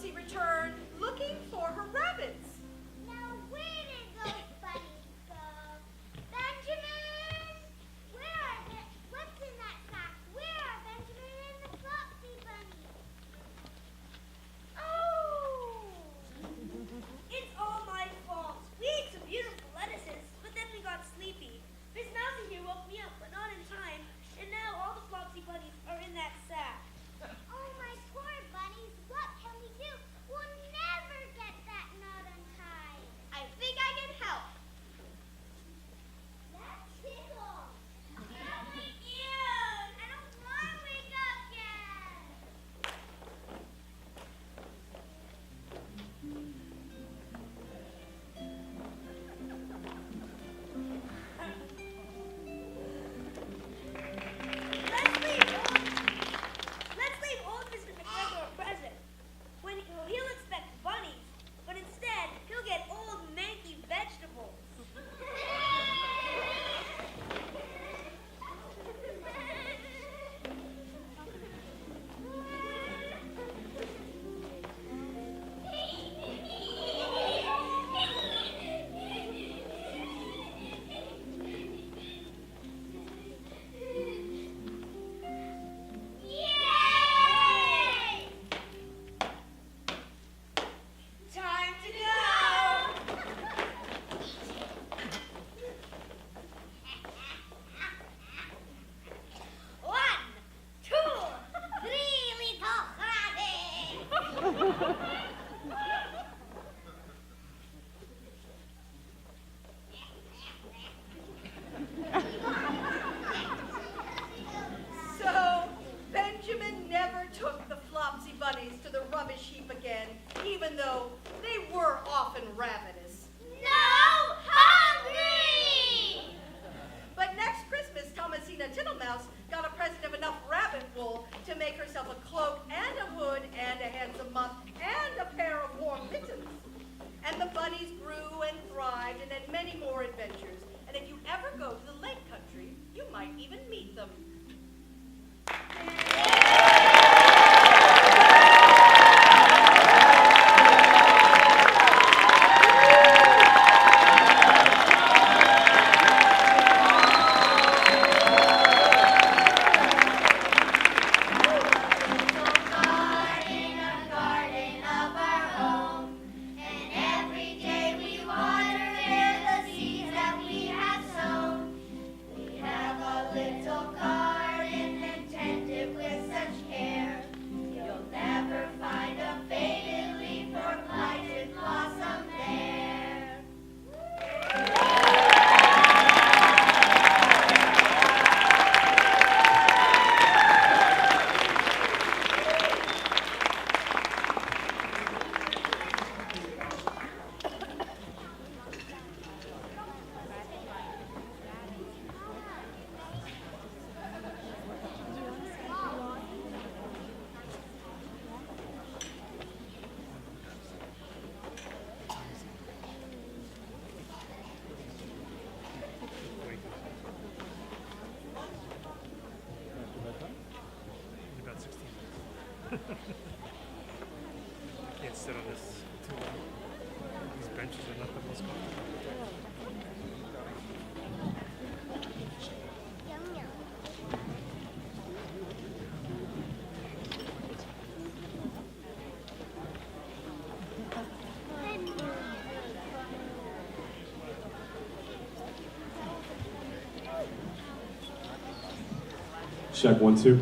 Flopsy returned looking for her rabbits. Now where did those bunnies go? Benjamin! What's in that sack? Where are Benjamin and the Flopsy bunnies? Oh! It's all my fault. We ate some beautiful lettuces, but then we got sleepy. Miss Mousy here woke me up, but not in time, and now all the Flopsy bunnies are in that sack. Oh, my poor bunnies. What can we do? We'll never get that knot untied. I think I can help. That tickle. Can't wake you. I don't want to wake up yet. Let's leave old Mr. McGregor a present. He'll expect bunnies, but instead he'll get old manky vegetables. Yay! Time to go! One, two, three, little rabbit. So Benjamin never took the Flopsy bunnies to the rubbish heap again, even though they were often ravenous. No hungry. But next Christmas, Thomasina Tittlemouse got a present of enough rabbit wool to make herself a cloak and a hood and a handsome muff and a pair of warm mittens. And the bunnies grew and thrived and had many more adventures. And if you ever go to the lake country, you might even meet them. Garden of our own, and every day we water there the seeds that we have sown. We have a little garden and tend it with such care. You'll never find a faded leaf or blighted blossom there. About 16 minutes. I can't sit on this too long. These benches are not the most comfortable. Check 1, 2.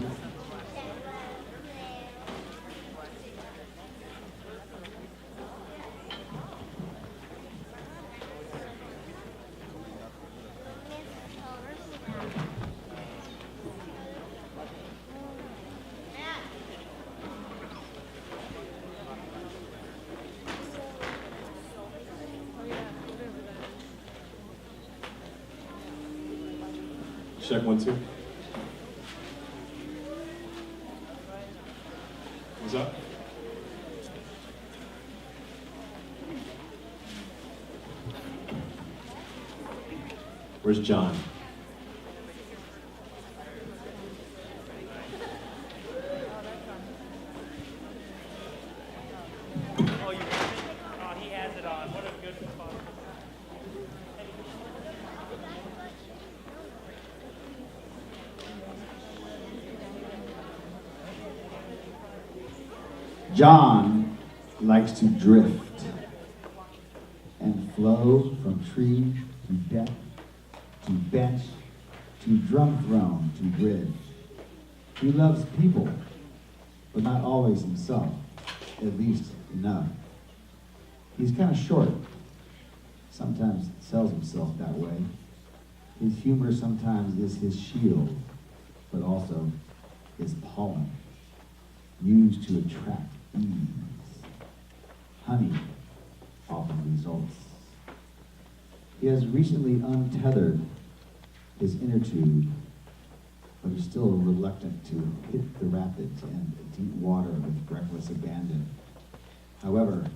Check 1, 2. What's up? Where's John? John likes to drift and flow from tree to deck to bench to drum throne to bridge. He loves people, but not always himself, at least enough. He's kind of short, sometimes sells himself that way. His humor sometimes is his shield, but also his pollen, used to attract bees. Honey often results. He has recently untethered his inner tube, but is still reluctant to hit the rapids and deep water with reckless abandon. However,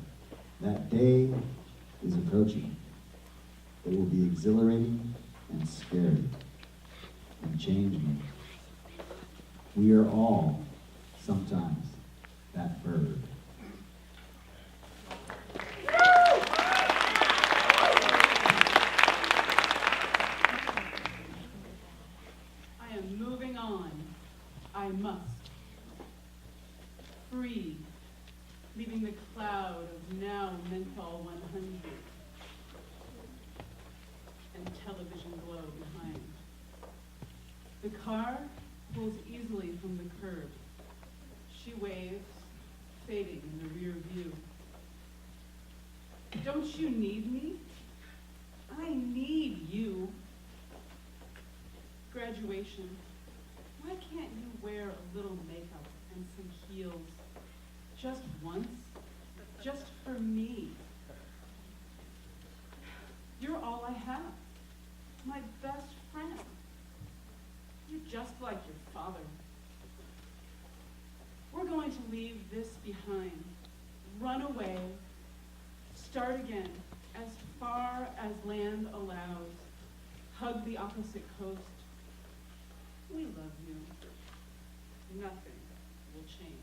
that day is approaching. It will be exhilarating and scary and changing. We are all sometimes that bird. I am moving on. I must. Free, leaving the cloud of now menthol 100 and television glow behind. The car pulls easily from the curb. She waves, fading in the rear view. Don't you need me? I need you. Graduation. Why can't you wear a little makeup and some heels? Just once? Just for me? You're all I have. My best friend. You're just like your father. We're going to leave this behind. Run away. Start again. As far as land allows. Hug the opposite coast. We love you. Nothing will change.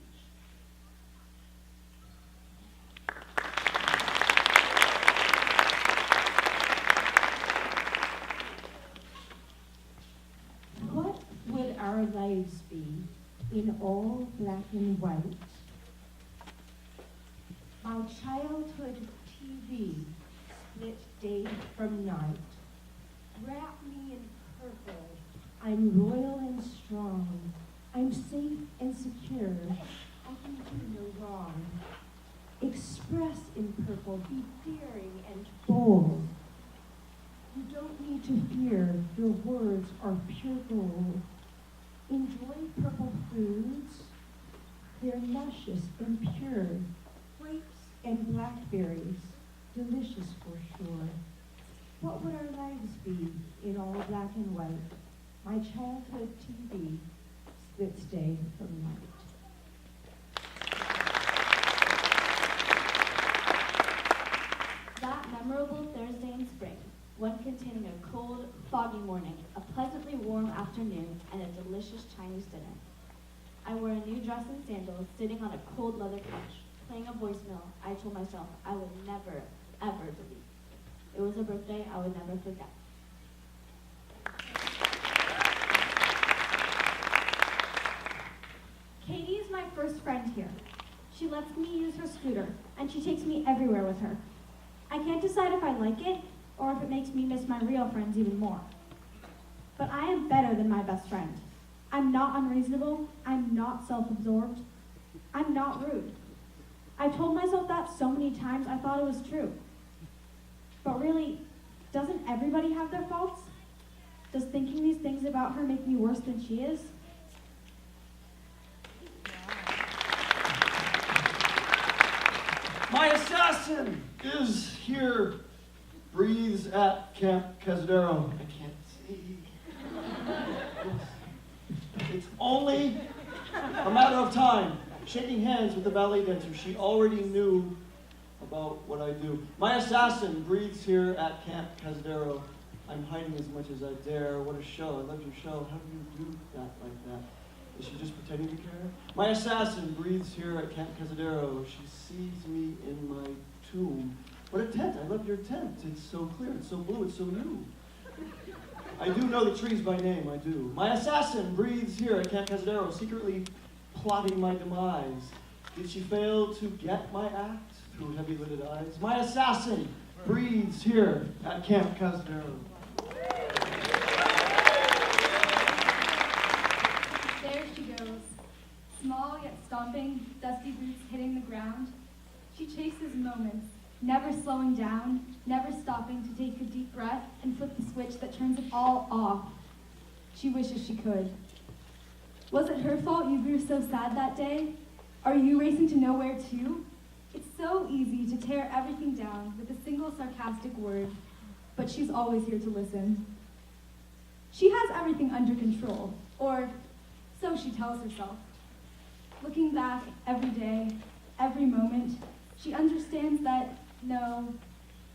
What would our lives be in all black and white? My childhood TV split day from night. Wrap me in purple. I'm royal and strong. I'm safe and secure. I can do no wrong. Express in purple. Be daring and bold. You don't need to fear. Your words are pure gold. Enjoy purple foods. They're luscious and pure. Grapes and blackberries. Delicious for sure. What would our lives be in all black and white? My childhood TV splits day from night. That memorable Thursday in spring, one containing a cold, foggy morning, a pleasantly warm afternoon, and a delicious Chinese dinner. I wore a new dress and sandals, sitting on a cold leather couch, playing a voicemail I told myself I would never, ever delete. It was a birthday I would never forget. Katie is my first friend here. She lets me use her scooter, and she takes me everywhere with her. I can't decide if I like it, or if it makes me miss my real friends even more. But I am better than my best friend. I'm not unreasonable, I'm not self-absorbed, I'm not rude. I've told myself that so many times I thought it was true. But really, doesn't everybody have their faults? Does thinking these things about her make me worse than she is? My assassin is here, breathes at Camp Cazadero. I can't see. It's only a matter of time. Shaking hands with the ballet dancer, she already knew about what I do. My assassin breathes here at Camp Cazadero. I'm hiding as much as I dare. What a show. I love your show. How do you do that like that? Is she just pretending to care? My assassin breathes here at Camp Cazadero. She sees me in my tomb. What a tent. I love your tent. It's so clear. It's so blue. It's so new. I do know the trees by name. I do. My assassin breathes here at Camp Cazadero, secretly plotting my demise. Did she fail to get my act through heavy-lidded eyes? My assassin breathes here at Camp Casdero. There she goes, small yet stomping, dusty boots hitting the ground. She chases moments, never slowing down, never stopping to take a deep breath and flip the switch that turns it all off. She wishes she could. Was it her fault you grew so sad that day? Are you racing to nowhere too? It's so easy to tear everything down with a single sarcastic word, but she's always here to listen. She has everything under control, or so she tells herself. Looking back every day, every moment, she understands that, no,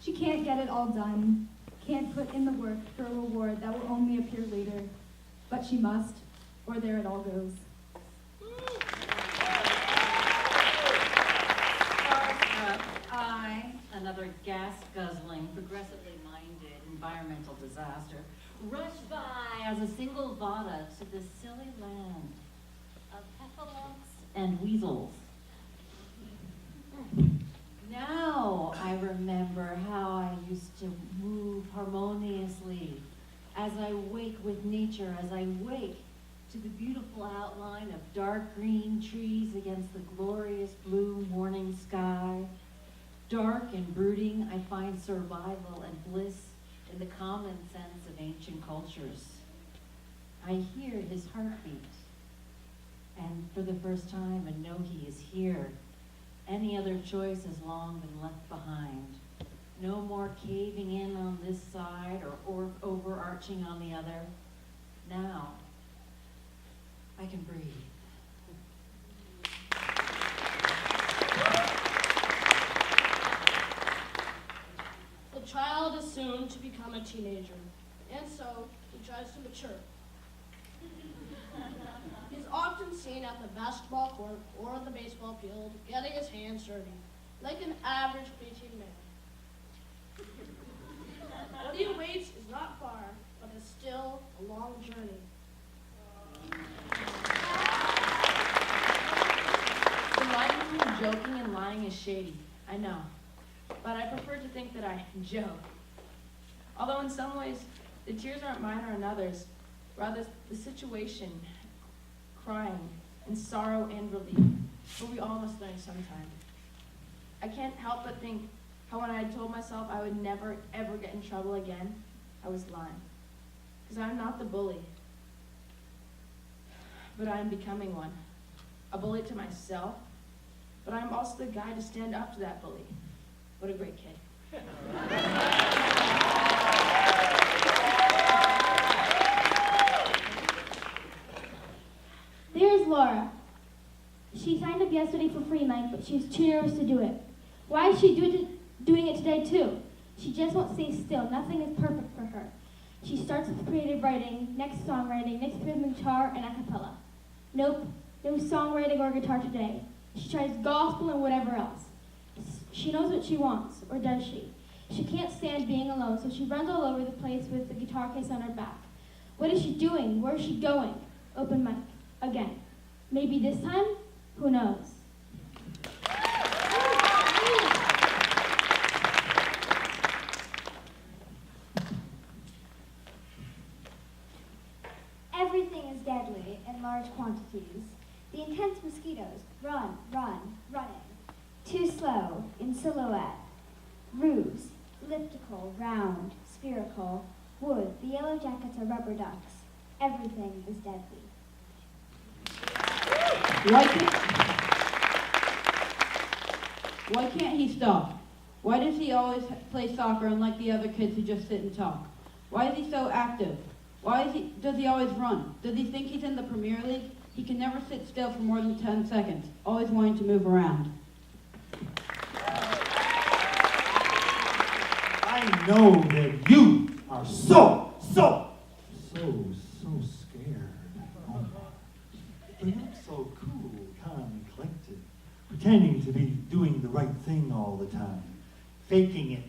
she can't get it all done, can't put in the work for a reward that will only appear later, but she must, or there it all goes. I, another gas-guzzling, progressively minded environmental disaster, rush by as a single Vada to the silly land of heffalumps and weasels. Now I remember how I used to move harmoniously as I wake with nature, as I wake to the beautiful outline of dark green trees against the glorious blue morning sky. Dark and brooding, I find survival and bliss in the common sense of ancient cultures. I hear his heartbeat, and for the first time, I know he is here. Any other choice has long been left behind. No more caving in on this side or overarching on the other. Now, I can breathe. The child is soon to become a teenager, and so he tries to mature. He's often seen at the basketball court or the baseball field getting his hands dirty, like an average preteen man. What he awaits is not far, but is still a long journey. The line between joking and lying is shady, I know. But I prefer to think that I joke. Although in some ways, the tears aren't mine or another's, rather the situation, crying, and sorrow and relief, but we all must learn sometime. I can't help but think how when I told myself I would never, ever get in trouble again, I was lying. Because I'm not the bully, but I'm becoming one. A bully to myself, but I'm also the guy to stand up to that bully. What a great kid. There's Laura. She signed up yesterday for free night, but she's too nervous to do it. Why is she doing it today too? She just won't stay still. Nothing is perfect for her. She starts with creative writing, next songwriting, next rhythm guitar, and a cappella. Nope, no songwriting or guitar today. She tries gospel and whatever else. She knows what she wants, or does she? She can't stand being alone, so she runs all over the place with the guitar case on her back. What is she doing? Where is she going? Open mic. Again. Maybe this time? Who knows? Everything is deadly in large quantities. The intense mosquitoes run, running. Too slow, in silhouette. Ruse, elliptical, round, spherical. Wood, the yellow jackets are rubber ducks. Everything is deadly. Why can't he stop? Why does he always play soccer unlike the other kids who just sit and talk? Why is he so active? Does he always run? Does he think he's in the Premier League? He can never sit still for more than 10 seconds, always wanting to move around. I know that you are so scared. Oh, but you look so cool, calm, and collected, pretending to be doing the right thing all the time, faking it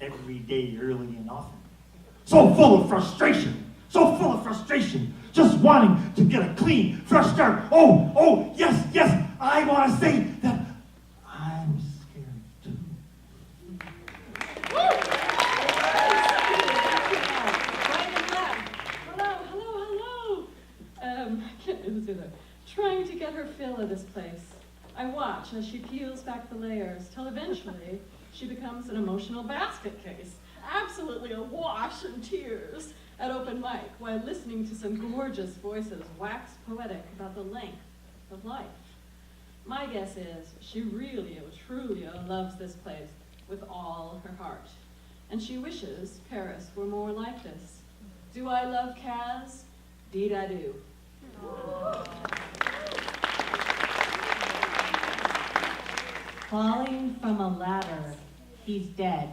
every day, early and often. So full of frustration, just wanting to get a clean, fresh start. Oh, yes, I want to say that I'm scared too. Hello. I can't do that. Trying to get her fill of this place. I watch as she peels back the layers till eventually she becomes an emotional basket case, absolutely awash in tears at open mic while listening to some gorgeous voices wax poetic about the length of life. My guess is she really, truly loves this place with all her heart, and she wishes Paris were more like this. Do I love Kaz? Deed I do. Falling from a ladder, he's dead.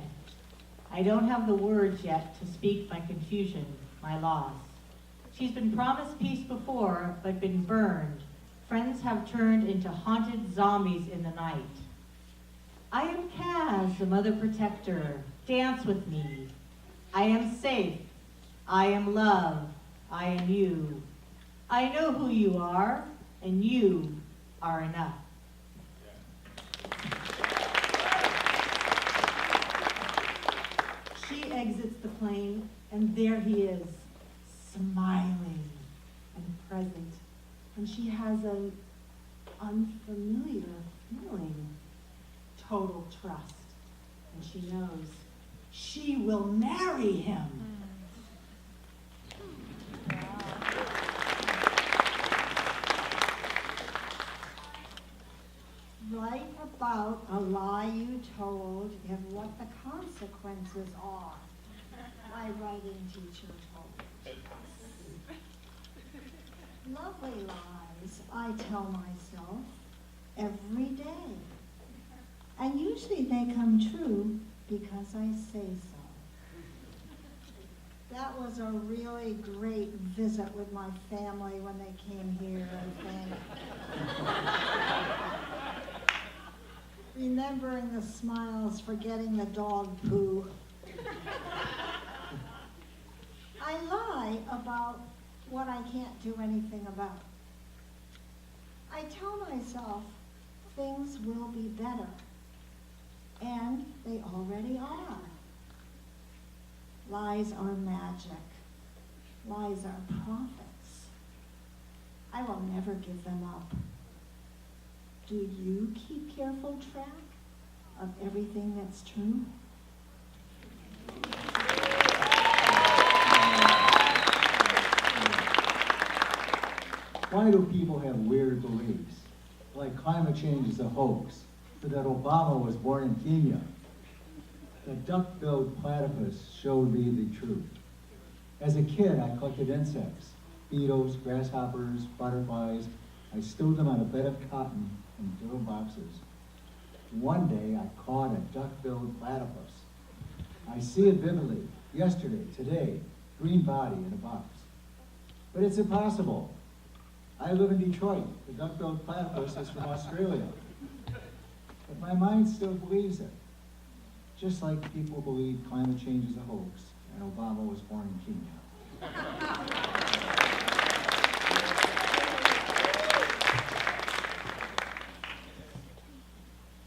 I don't have the words yet to speak my confusion, my loss. She's been promised peace before, but been burned. Friends have turned into haunted zombies in the night. I am Kaz, the mother protector. Dance with me. I am safe. I am love. I am you. I know who you are, and you are enough. She exits the plane, and there he is, smiling and present. And she has an unfamiliar feeling, total trust. And she knows she will marry him. Write about a lie you told and what the consequences are. My writing teacher told me. Lovely lies, I tell myself, every day. And usually they come true because I say so. That was a really great visit with my family when they came here, I think. Remembering the smiles, forgetting the dog poo. I lie about what I can't do anything about. I tell myself things will be better, and they already are. Lies are magic. Lies are prophets. I will never give them up. Do you keep careful track of everything that's true? Why do people have weird beliefs? Like climate change is a hoax, or that Obama was born in Kenya. The duck-billed platypus showed me the truth. As a kid, I collected insects, beetles, grasshoppers, butterflies. I stowed them on a bed of cotton in little boxes. One day, I caught a duck-billed platypus. I see it vividly, yesterday, today, green body in a box. But it's impossible. I live in Detroit. The duck-billed platypus is from Australia. But my mind still believes it. Just like people believe climate change is a hoax and Obama was born in Kenya.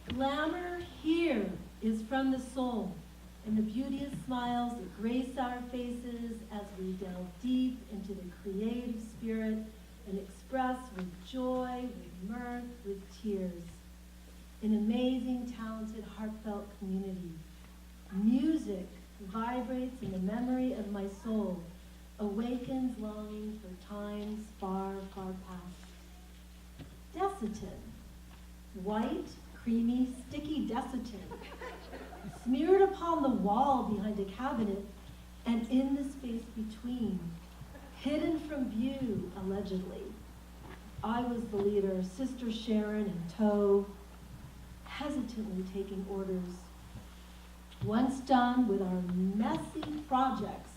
Glamour here is from the soul, and the beauteous smiles that grace our faces as we delve deep into the creative spirit and express with joy, with mirth, with tears. An amazing, talented, heartfelt community. Music vibrates in the memory of my soul, awakens longing for times far, far past. Desitin, white, creamy, sticky desitin, smeared upon the wall behind a cabinet and in the space between, hidden from view, allegedly. I was the leader, Sister Sharon in tow, hesitantly taking orders. Once done with our messy projects,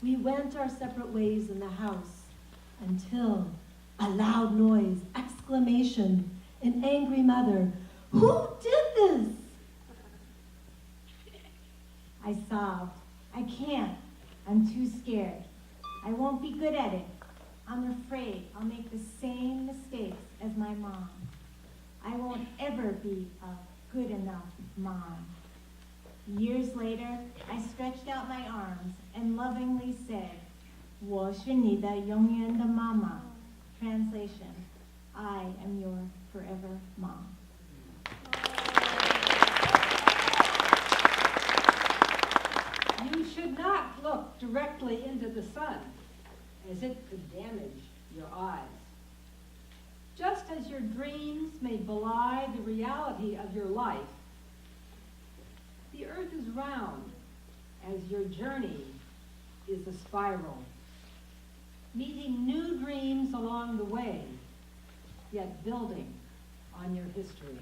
we went our separate ways in the house until a loud noise, exclamation, an angry mother, "Who did this?" I sobbed. "I can't. I'm too scared. I won't be good at it. I'm afraid I'll make the same mistakes as my mom. I won't ever be a good enough mom. Years later, I stretched out my arms and lovingly said, 我是你的永远的妈妈. Translation, I am your forever mom. You should not look directly into the sun, as it could damage your eyes. Just as your dreams may belie the reality of your life, the earth is round, as your journey is a spiral, meeting new dreams along the way, yet building on your history.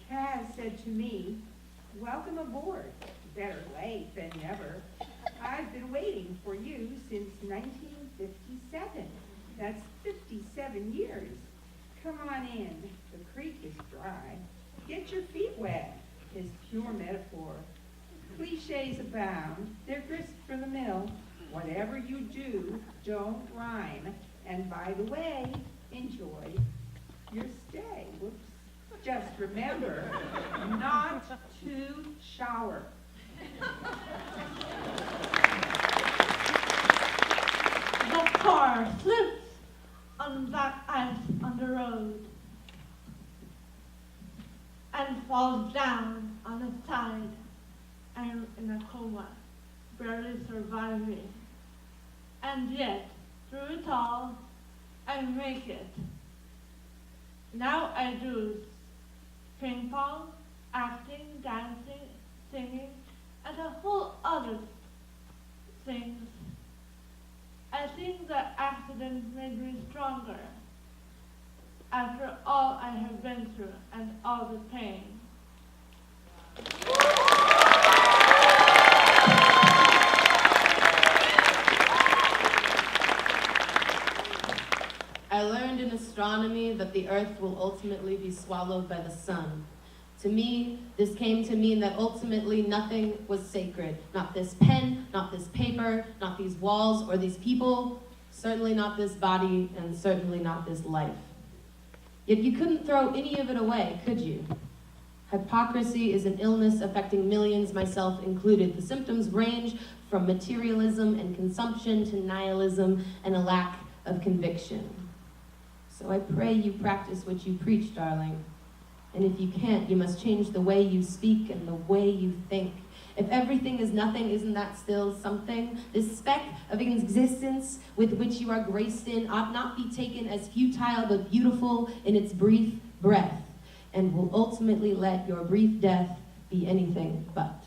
Kaz said to me, welcome aboard. Better late than never. I've been waiting for you since 1957. That's 57 years. Come on in. The creek is dry. Get your feet wet is pure metaphor. Cliches abound. They're grist for the mill. Whatever you do, don't rhyme. And by the way, enjoy your stay. Whoops. Just remember not to shower. The car slips on that ice on the road and falls down on the side. I'm in a coma, barely surviving. And yet, through it all, I make it. Now I do ping pong, acting, dancing, singing, and a whole other things. I think the accident made me stronger after all I have been through and all the pain. I learned in astronomy that the Earth will ultimately be swallowed by the sun. To me, this came to mean that ultimately nothing was sacred. Not this pen, not this paper, not these walls or these people, certainly not this body, and certainly not this life. Yet you couldn't throw any of it away, could you? Hypocrisy is an illness affecting millions, myself included. The symptoms range from materialism and consumption to nihilism and a lack of conviction. So I pray you practice what you preach, darling. And if you can't, you must change the way you speak and the way you think. If everything is nothing, isn't that still something? This speck of existence with which you are graced in ought not be taken as futile but beautiful in its brief breath, and will ultimately let your brief death be anything but.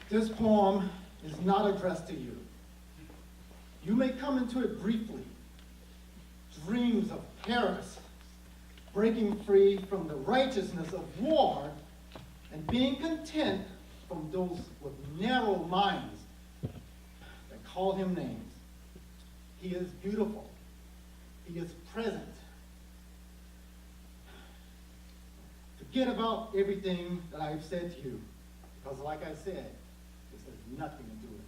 This poem is not addressed to you. You may come into it briefly. Dreams of Paris, breaking free from the righteousness of war, and being content from those with narrow minds that call him names. He is beautiful. He is present. Forget about everything that I've said to you, because like I said, this has nothing to do with it.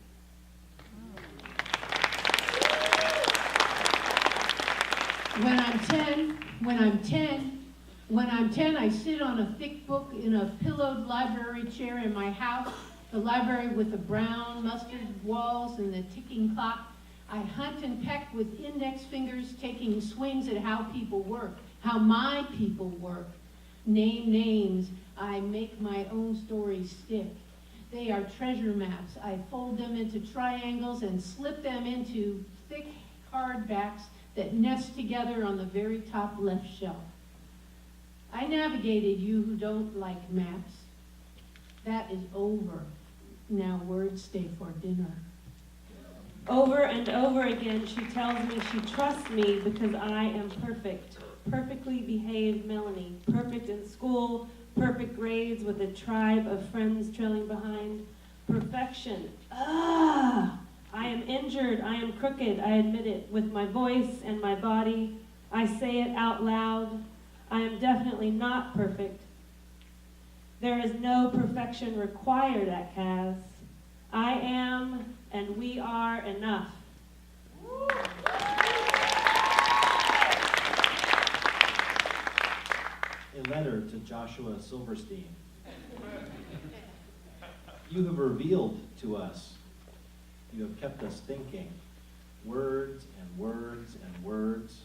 When I'm 10, I sit on a thick book in a pillowed library chair in my house, the library with the brown mustard walls and the ticking clock. I hunt and peck with index fingers, taking swings at how people work, how my people work. Name names, I make my own stories stick. They are treasure maps. I fold them into triangles and slip them into thick hardbacks that nest together on the very top left shelf. I navigated you who don't like maps. That is over. Now words stay for dinner. Over and over again, she tells me she trusts me because I am perfect. Perfectly behaved Melanie. Perfect in school, perfect grades with a tribe of friends trailing behind. Perfection. Ah! I am injured, I am crooked, I admit it, with my voice and my body. I say it out loud. I am definitely not perfect. There is no perfection required at CAS. I am and we are enough. A letter to Joshua Silverstein. You have revealed to us, you have kept us thinking, words and words and words,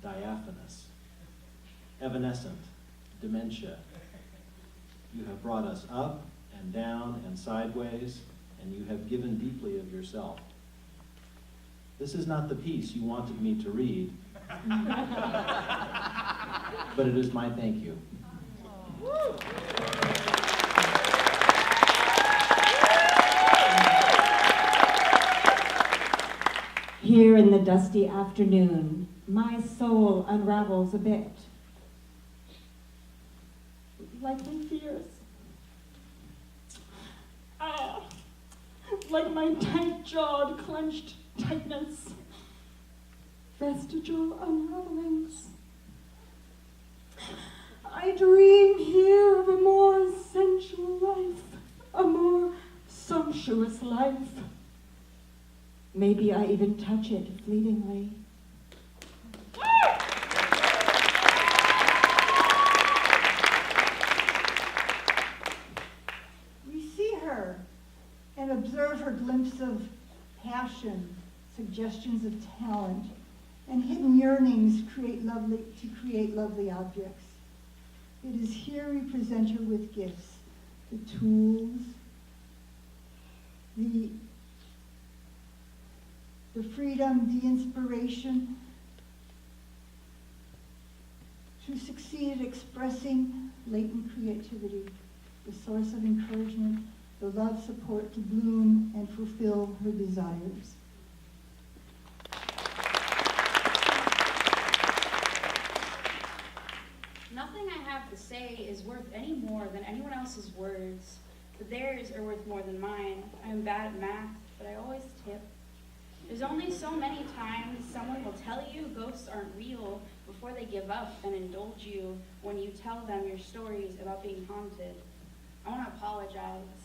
diaphanous, evanescent, dementia. You have brought us up and down and sideways, and you have given deeply of yourself. This is not the piece you wanted me to read, but it is my thank you. Here in the dusty afternoon, my soul unravels a bit. Like my fears. Like my tight-jawed, clenched tightness. Vestigial unravelings. I dream here of a more sensual life, a more sumptuous life. Maybe I even touch it fleetingly. We see her and observe her glimpse of passion, suggestions of talent, and hidden yearnings to create lovely objects. It is here we present her with gifts, the tools, the freedom, the inspiration to succeed at expressing latent creativity, the source of encouragement, the love support to bloom and fulfill her desires. Nothing I have to say is worth any more than anyone else's words, but theirs are worth more than mine. I am bad at math, but I always tip. There's only so many times someone will tell you ghosts aren't real before they give up and indulge you when you tell them your stories about being haunted. I want to apologize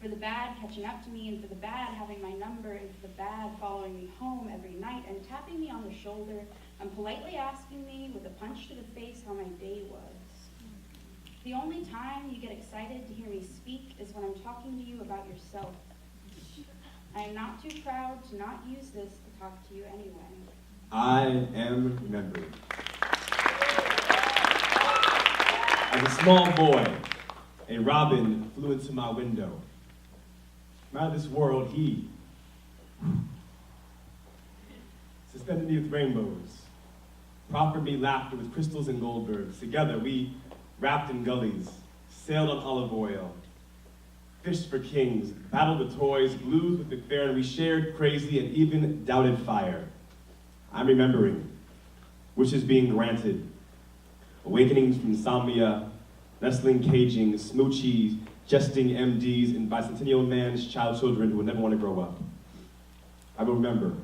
for the bad catching up to me, and for the bad having my number, and for the bad following me home every night and tapping me on the shoulder and politely asking me with a punch to the face how my day was. The only time you get excited to hear me speak is when I'm talking to you about yourself. I am not too proud to not use this to talk to you anyway. I am remembered. As a small boy, a robin flew into my window. From out of this world, he suspended me with rainbows, proffered me laughter with crystals and goldbergs. Together, we rapped in gullies, sailed on olive oil, fished for kings, battled with toys, blues with McFerrin. We shared crazy and even doubted fire. I'm remembering wishes being granted, awakenings from insomnia, wrestling caging, smoochies, jesting MDs, and bicentennial man's child children who will never want to grow up. I will remember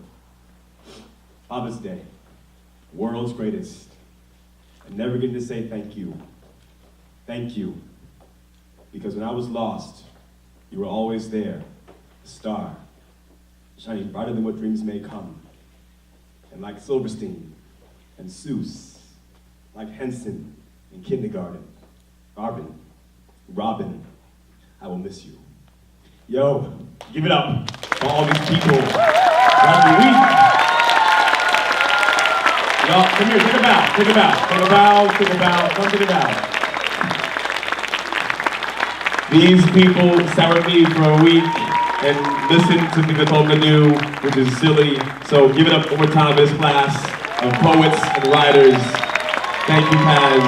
Father's Day, world's greatest, and never getting to say thank you. Thank you. Because when I was lost, you were always there, a star, shining brighter than what dreams may come. And like Silverstein and Seuss, like Henson in kindergarten, Robin, I will miss you. Yo, give it up for all these people throughout the week. Y'all, come here, take a bow, take a bow, take a bow, take a bow, come take a bow. These people sat with me for a week and listened to me told me to do, which is silly. So give it up one more time for this class of poets and writers. Thank you, Paz.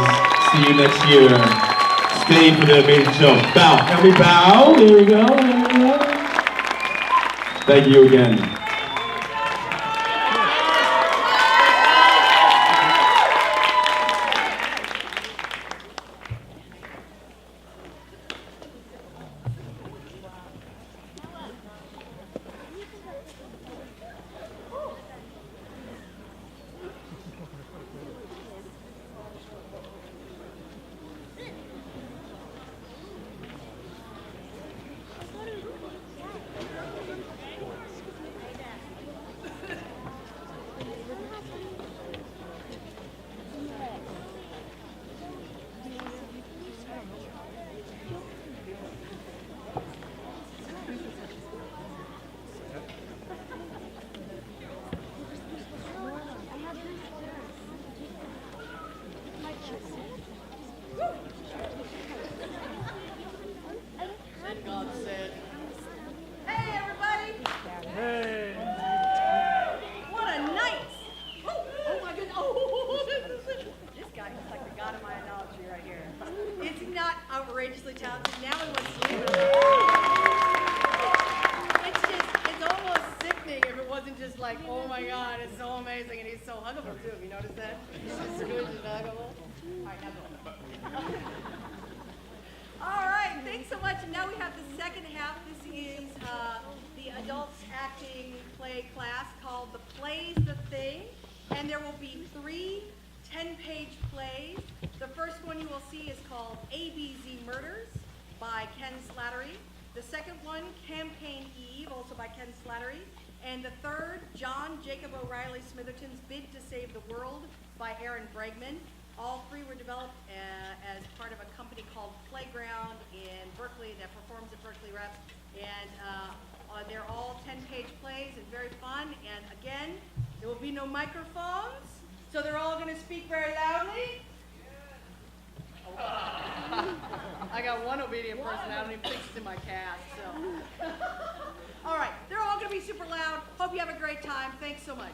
See you next year. Stay for the amazing show. Bow. Can we bow? There we go. There we go. Thank you again. huggable too. Have you noticed that? Squish and huggable. All right, now go. All right, thanks so much. And now we have the second half. This is the adults acting play class called The Play's the Thing. And there will be 3 10-page plays. The first one you will see is called ABZ Murders by Ken Slattery. The second one, Campaign Eve, also by Ken Slattery. And the third, John Jacob O'Reilly Smitherton's Bid to Save the World by Aaron Bregman. All 3 were developed as part of a company called Playground in Berkeley that performs at Berkeley Rep. And they're all 10-page plays and very fun. And again, there will be no microphones, so they're all going to speak very loudly. I got one obedient person. I don't even think she's in my cast. So, all right, they're all going to be super loud. Hope you have a great time. Thanks so much.